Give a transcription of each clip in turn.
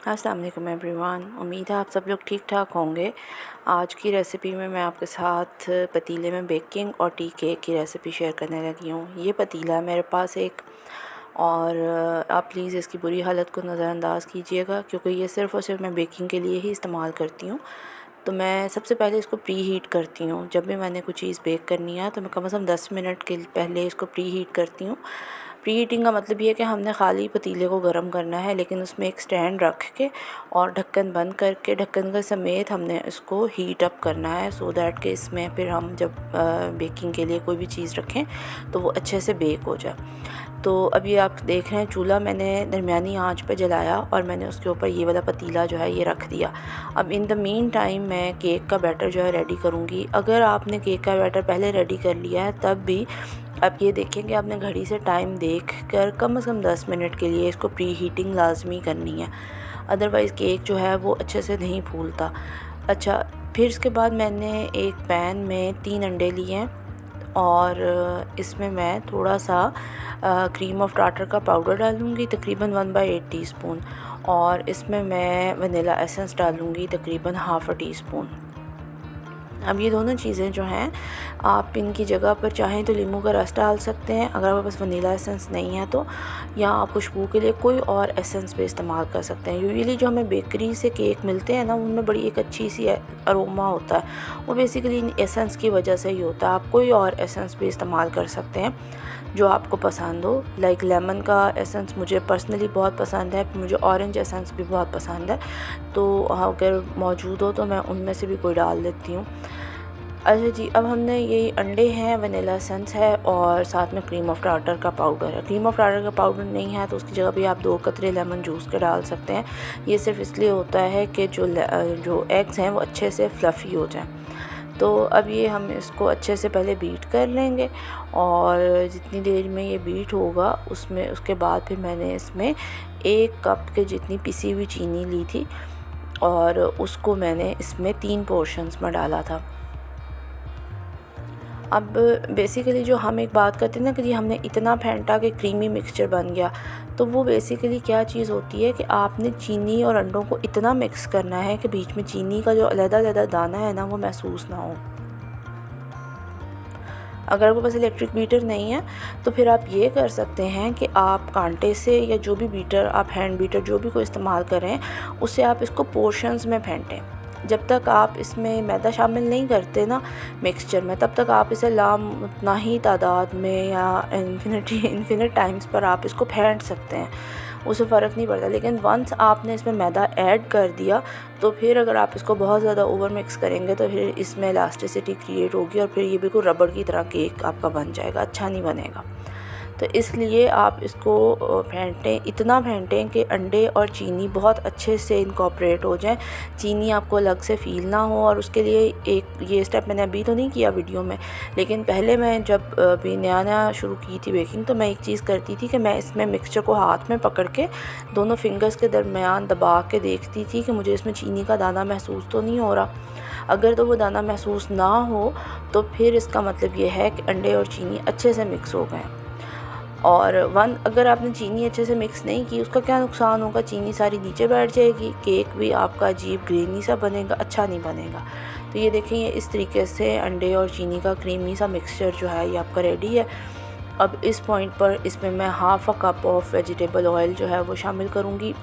अस्सलाम वालेकुम एवरीवन। उम्मीद है आप सब लोग ठीक ठाक होंगे। आज की रेसिपी में मैं आपके साथ पतीले में बेकिंग और टी केक की रेसिपी शेयर करने लगी हूँ। ये पतीला है मेरे पास एक, और आप प्लीज़ इसकी बुरी हालत को नज़रअंदाज़ कीजिएगा क्योंकि ये सिर्फ़ और सिर्फ मैं बेकिंग के लिए ही इस्तेमाल करती हूँ। तो मैं सबसे पहले इसको प्री हीट करती हूँ। जब भी मैंने कुछ चीज़ बेक करनी है तो मैं कम से कम 10 मिनट के पहले इसको प्री हीट करती हूँ। प्री हीटिंग का मतलब ये है कि हमने खाली पतीले को गर्म करना है, लेकिन उसमें एक स्टैंड रख के और ढक्कन बंद करके ढक्कन के समेत हमने इसको हीट अप करना है, सो दैट कि इसमें फिर हम जब बेकिंग के लिए कोई भी चीज़ रखें तो वो अच्छे से बेक हो जाए। तो अभी आप देख रहे हैं चूल्हा मैंने दरमियानी आंच पे जलाया और मैंने उसके ऊपर ये वाला पतीला जो है ये रख दिया। अब इन द मीन टाइम मैं केक का बैटर जो है रेडी करूँगी। अगर आपने केक का बैटर पहले रेडी कर लिया है तब भी आप ये देखें कि आपने घड़ी से टाइम देख कर कम से कम 10 मिनट के लिए इसको प्री हीटिंग लाजमी करनी है, अदरवाइज़ केक जो है वो अच्छे से नहीं फूलता। अच्छा, फिर इसके बाद मैंने एक पैन में 3 अंडे लिए हैं और इसमें मैं थोड़ा सा क्रीम ऑफ टार्टर का पाउडर डालूँगी, तकरीबन 1/8 टीस्पून, और इसमें मैं वनीला एसेंस डालूँगी तकरीबन हाफ़ टी स्पून। अब ये दोनों चीज़ें जो हैं आप इनकी जगह पर चाहें तो नींबू का रस डाल सकते हैं अगर आपके पास वनीला एसेंस नहीं है तो, या आप खुशबू के लिए कोई और एसेंस भी इस्तेमाल कर सकते हैं। यूजुअली जो हमें बेकरी से केक मिलते हैं ना उनमें बड़ी एक अच्छी सी अरोमा होता है, वो बेसिकली इन एसेंस की वजह से ही होता है। आप कोई और एसेंस भी इस्तेमाल कर सकते हैं जो आपको पसंद हो। लाइक लेमन का एसेंस मुझे पर्सनली बहुत पसंद है, मुझे ऑरेंज एसेंस भी बहुत पसंद है, तो अगर मौजूद हो तो मैं उनमें से भी कोई डाल देती हूँ। अच्छा जी, अब हमने ये अंडे हैं, वनीला एसेंस है और साथ में क्रीम ऑफ टार्टर का पाउडर है। क्रीम ऑफ टार्टर का पाउडर नहीं है तो उसकी जगह भी आप 2 कतरे लेमन जूस के डाल सकते हैं। ये सिर्फ इसलिए होता है कि जो एग्स हैं वो अच्छे से फ्लफ़ी हो जाएं। तो अब ये हम इसको अच्छे से पहले बीट कर लेंगे और जितनी देर में ये बीट होगा उसके बाद फिर मैंने इसमें 1 कप के जितनी पिसी हुई चीनी ली थी और उसको मैंने इसमें 3 पोर्शंस में डाला था। अब बेसिकली जो हम एक बात करते हैं ना कि जी हमने इतना फेंटा कि क्रीमी मिक्सचर बन गया, तो वो बेसिकली क्या चीज़ होती है कि आपने चीनी और अंडों को इतना मिक्स करना है कि बीच में चीनी का जो अलग-अलग दाना है ना वो महसूस ना हो। अगर आपके पास इलेक्ट्रिक बीटर नहीं है तो फिर आप ये कर सकते हैं कि आप कांटे से या जो भी बीटर आप हैंड बीटर जो भी कोई इस्तेमाल करें उससे आप इसको पोर्शंस में फेंटें। जब तक आप इसमें मैदा शामिल नहीं करते ना मिक्सचर में, तब तक आप इसे उतना ही तादाद में या इन्फिनिट टाइम्स पर आप इसको फेंट सकते हैं, उससे फ़र्क नहीं पड़ता। लेकिन वंस आपने इसमें मैदा ऐड कर दिया तो फिर अगर आप इसको बहुत ज़्यादा ओवर मिक्स करेंगे तो फिर इसमें इलास्टिसिटी क्रिएट होगी और फिर ये बिल्कुल रबड़ की तरह केक आपका बन जाएगा, अच्छा नहीं बनेगा। तो इसलिए आप इसको फेंटें, इतना फेंटें कि अंडे और चीनी बहुत अच्छे से इनकॉर्पोरेट हो जाएं, चीनी आपको अलग से फ़ील ना हो। और उसके लिए एक ये स्टेप मैंने अभी तो नहीं किया वीडियो में, लेकिन पहले मैं जब अभी नया शुरू की थी बेकिंग तो मैं एक चीज़ करती थी कि मैं इसमें मिक्सचर को हाथ में पकड़ के दोनों फिंगर्स के दरमियान दबा के देखती थी कि मुझे इसमें चीनी का दाना महसूस तो नहीं हो रहा। अगर तो वो दाना महसूस ना हो तो फिर इसका मतलब ये है कि अंडे और चीनी अच्छे से मिक्स हो गए। और अगर आपने चीनी अच्छे से मिक्स नहीं की उसका क्या नुकसान होगा, चीनी सारी नीचे बैठ जाएगी, केक भी आपका अजीब ग्रेनी सा बनेगा, अच्छा नहीं बनेगा। तो ये देखें, ये इस तरीके से अंडे और चीनी का क्रीमी सा मिक्सचर जो है ये आपका रेडी है। अब इस पॉइंट पर इसमें मैं half cup of vegetable oil जो है वो शामिल करूँगी।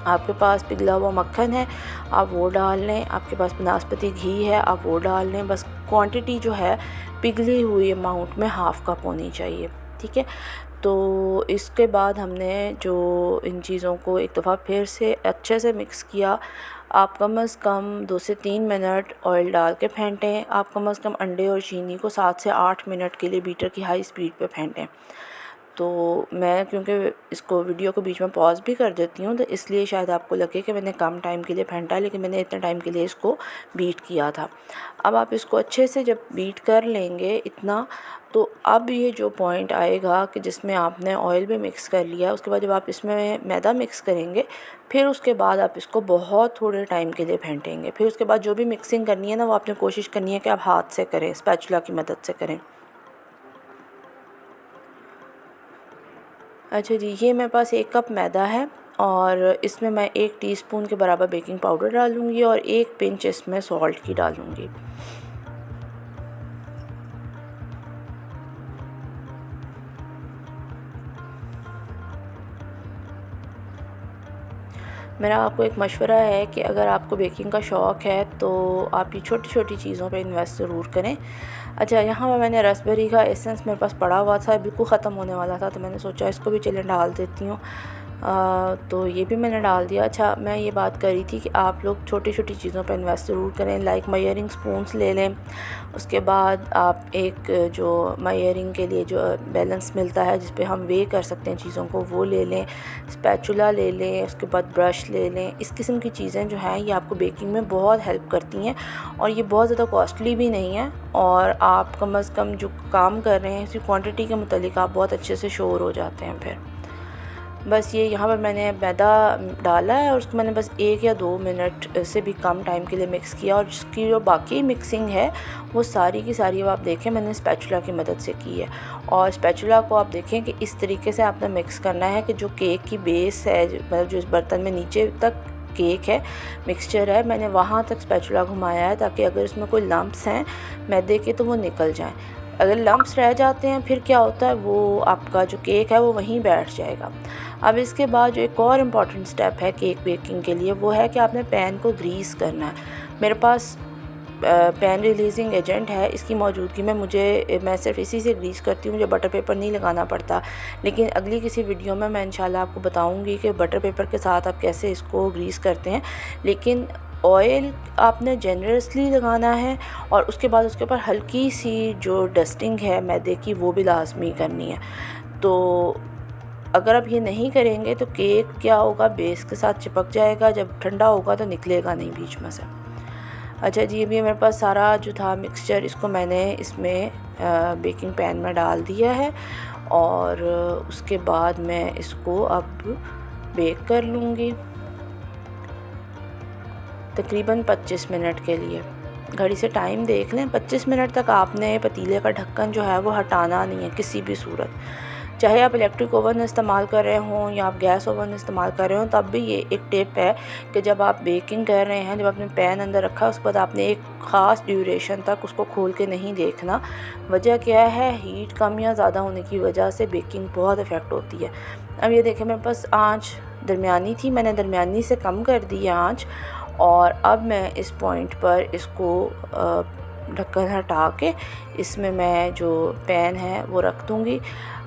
आपके पास पिघला हुआ मक्खन है आप वो डाल लें, आपके पास बनास्पति घी है आप वो डाल लें, बस क्वांटिटी जो है पिघली हुई अमाउंट में हाफ़ कप होनी चाहिए, ठीक है। तो इसके बाद हमने जो इन चीज़ों को एक दफ़ा फिर से अच्छे से मिक्स किया। आप कम से कम 2 से 3 मिनट ऑयल डाल के फेंटें। आप कम से कम अंडे और चीनी को 7 से 8 मिनट के लिए बीटर की हाई स्पीड पे फेंटें। तो मैं क्योंकि इसको वीडियो को बीच में पॉज भी कर देती हूँ तो इसलिए शायद आपको लगे कि मैंने कम टाइम के लिए फेंटा, लेकिन मैंने इतने टाइम के लिए इसको बीट किया था। अब आप इसको अच्छे से जब बीट कर लेंगे इतना, तो अब ये जो पॉइंट आएगा कि जिसमें आपने ऑयल भी मिक्स कर लिया, उसके बाद जब आप इसमें मैदा मिक्स करेंगे फिर उसके बाद आप इसको बहुत थोड़े टाइम के लिए फेंटेंगे। फिर उसके बाद जो भी मिक्सिंग करनी है ना वो आपने कोशिश करनी है कि आप हाथ से करें, स्पैचुला की मदद से करें। अच्छा जी, ये मेरे पास 1 कप मैदा है और इसमें मैं 1 टीस्पून के बराबर बेकिंग पाउडर डालूँगी और 1 पिंच इसमें सॉल्ट की डालूँगी। मेरा आपको एक मशवरा है कि अगर आपको बेकिंग का शौक़ है तो आप ये छोटी छोटी चीज़ों पे इन्वेस्ट ज़रूर करें। अच्छा, यहाँ पर मैंने रास्पबेरी का एसेंस मेरे पास पड़ा हुआ था, बिल्कुल ख़त्म होने वाला था, तो मैंने सोचा इसको भी चलें डाल देती हूँ। तो ये भी मैंने डाल दिया। अच्छा, मैं ये बात कर रही थी कि आप लोग छोटी छोटी चीज़ों पर इन्वेस्ट ज़रूर करें। लाइक मेजरिंग स्पून्स ले लें, उसके बाद आप एक जो मेजरिंग के लिए जो बैलेंस मिलता है जिस पे हम वे कर सकते हैं चीज़ों को, वो ले लें। स्पैचुला ले लें, उसके बाद ब्रश ले लें। इस किस्म की चीज़ें जो हैं ये आपको बेकिंग में बहुत हेल्प करती हैं और ये बहुत ज़्यादा कॉस्टली भी नहीं है और आप कम अज़ कम जो काम कर रहे हैं उसकी क्वांटिटी के मुतालिक आप बहुत अच्छे से श्योर हो जाते हैं। फिर बस ये यहाँ पर मैंने मैदा डाला है और उसको मैंने बस 1 या 2 मिनट से भी कम टाइम के लिए मिक्स किया और जिसकी जो बाकी मिक्सिंग है वो सारी की सारी अब आप देखें मैंने स्पैचुला की मदद से की है। और स्पैचुला को आप देखें कि इस तरीके से आपने मिक्स करना है कि जो केक की बेस है, मतलब जो इस बर्तन में नीचे तक केक है, मिक्सचर है, मैंने वहाँ तक स्पैचुला घुमाया है ताकि अगर इसमें कोई लम्प्स हैं मैदे के तो वो निकल जाएं। अगर लम्प्स रह जाते हैं फिर क्या होता है, वो आपका जो केक है वो वहीं बैठ जाएगा। अब इसके बाद जो एक और इम्पॉर्टेंट स्टेप है केक बेकिंग के लिए वो है कि आपने पैन को ग्रीस करना है। मेरे पास पैन रिलीजिंग एजेंट है, इसकी मौजूदगी में मैं सिर्फ इसी से ग्रीस करती हूँ, मुझे बटर पेपर नहीं लगाना पड़ता। लेकिन अगली किसी वीडियो में मैं इंशाल्लाह आपको बताऊँगी कि बटर पेपर के साथ आप कैसे इसको ग्रीस करते हैं। लेकिन ऑयल आपने जनरसली लगाना है और उसके बाद उसके ऊपर हल्की सी जो डस्टिंग है मैदे की वो भी लाजमी करनी है। तो अगर आप ये नहीं करेंगे तो केक क्या होगा, बेस के साथ चिपक जाएगा, जब ठंडा होगा तो निकलेगा नहीं बीच में से। अच्छा जी, अभी मेरे पास सारा जो था मिक्सचर इसको मैंने इसमें बेकिंग पैन में डाल दिया है और उसके बाद मैं इसको अब बेक कर लूँगी तकरीबन 25 मिनट के लिए। घड़ी से टाइम देख लें, 25 मिनट तक आपने पतीले का ढक्कन जो है वो हटाना नहीं है किसी भी सूरत। चाहे आप इलेक्ट्रिक ओवन इस्तेमाल कर रहे हों या आप गैस ओवन इस्तेमाल कर रहे हों, तब भी ये एक टिप है कि जब आप बेकिंग कर रहे हैं, जब आपने पैन अंदर रखा उसके बाद आपने एक ख़ास ड्यूरेशन तक उसको खोल के नहीं देखना। वजह क्या है, हीट कम या ज़्यादा होने की वजह से बेकिंग बहुत इफ़ेक्ट होती है। अब ये देखें मेरे पास आँच दरमियानी थी, मैंने दरमियानी से कम कर दी आँच और अब मैं इस पॉइंट पर इसको ढक्कन हटा के इसमें मैं जो पैन है वो रख दूँगी।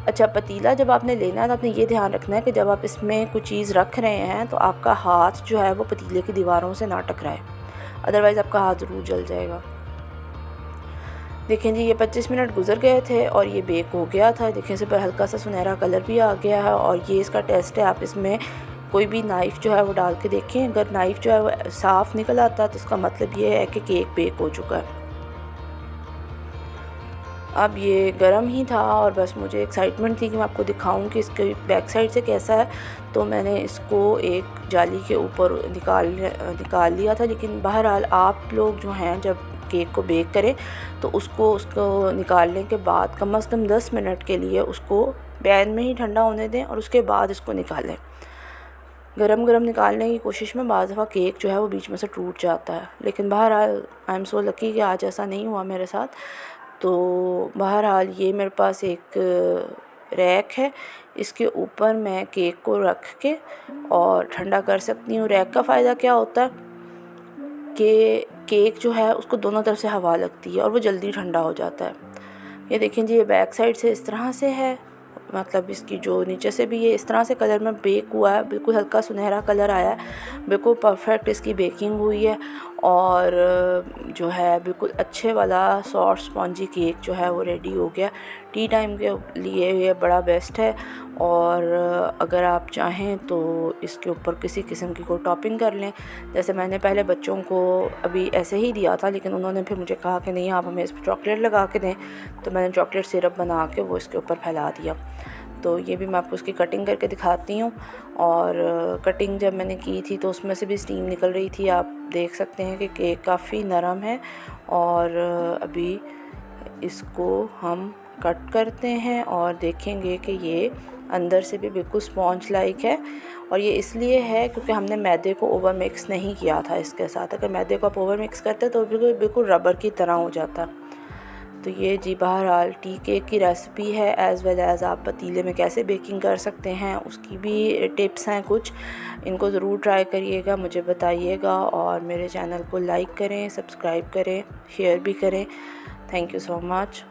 अच्छा, पतीला जब आपने लेना है तो आपने ये ध्यान रखना है कि जब आप इसमें कुछ चीज़ रख रहे हैं तो आपका हाथ जो है वो पतीले की दीवारों से ना टकराए, अदरवाइज़ आपका हाथ ज़रूर जल जाएगा। देखें जी, ये 25 मिनट गुजर गए थे और ये बेक हो गया था। देखें इस पर हल्का सा सुनहरा कलर भी आ गया है और ये इसका टेस्ट है। आप इसमें कोई भी नाइफ़ जो है वो डाल के देखें, अगर नाइफ़ जो है वो साफ़ निकल आता है तो इसका मतलब ये है कि केक बेक हो चुका है। अब ये गर्म ही था और बस मुझे एक्साइटमेंट थी कि मैं आपको दिखाऊं कि इसके बैक साइड से कैसा है, तो मैंने इसको एक जाली के ऊपर निकाल लिया था। लेकिन बहरहाल आप लोग जो हैं जब केक को बेक करें तो उसको निकालने के बाद कम से कम 10 मिनट के लिए उसको पैन में ही ठंडा होने दें और उसके बाद इसको निकालें। गरम गरम निकालने की कोशिश में बाज़ दफ़ा केक जो है वो बीच में से टूट जाता है, लेकिन बहरहाल आई एम सो लकी कि आज ऐसा नहीं हुआ मेरे साथ। तो बहरहाल ये मेरे पास एक रैक है, इसके ऊपर मैं केक को रख के और ठंडा कर सकती हूँ। रैक का फ़ायदा क्या होता है कि केक जो है उसको दोनों तरफ से हवा लगती है और वो जल्दी ठंडा हो जाता है। ये देखें जी, ये बैक साइड से इस तरह से है, मतलब इसकी जो नीचे से भी ये इस तरह से कलर में बेक हुआ है, बिल्कुल हल्का सुनहरा कलर आया है, बिल्कुल परफेक्ट इसकी बेकिंग हुई है और जो है बिल्कुल अच्छे वाला सॉफ्ट स्पॉन्जी केक जो है वो रेडी हो गया। टी टाइम के लिए ये बड़ा बेस्ट है और अगर आप चाहें तो इसके ऊपर किसी किस्म की कोई टॉपिंग कर लें। जैसे मैंने पहले बच्चों को अभी ऐसे ही दिया था, लेकिन उन्होंने फिर मुझे कहा कि नहीं आप हमें इस पर चॉकलेट लगा के दें, तो मैंने चॉकलेट सिरप बना के वो इसके ऊपर फैला दिया। तो ये भी मैं आपको उसकी कटिंग करके दिखाती हूँ। और कटिंग जब मैंने की थी तो उसमें से भी स्टीम निकल रही थी। आप देख सकते हैं कि केक काफ़ी नरम है और अभी इसको हम कट करते हैं और देखेंगे कि ये अंदर से भी बिल्कुल स्पॉन्ज लाइक है। और ये इसलिए है क्योंकि हमने मैदे को ओवर मिक्स नहीं किया था इसके साथ। अगर मैदे को आप ओवर मिक्स करते तो बिल्कुल रबर की तरह हो जाता। तो ये जी बहरहाल टी केक की रेसिपी है, एज़ वेल एज़ आप पतीले में कैसे बेकिंग कर सकते हैं उसकी भी टिप्स हैं कुछ। इनको ज़रूर ट्राई करिएगा, मुझे बताइएगा, और मेरे चैनल को लाइक करें, सब्सक्राइब करें, शेयर भी करें। Thank you so much.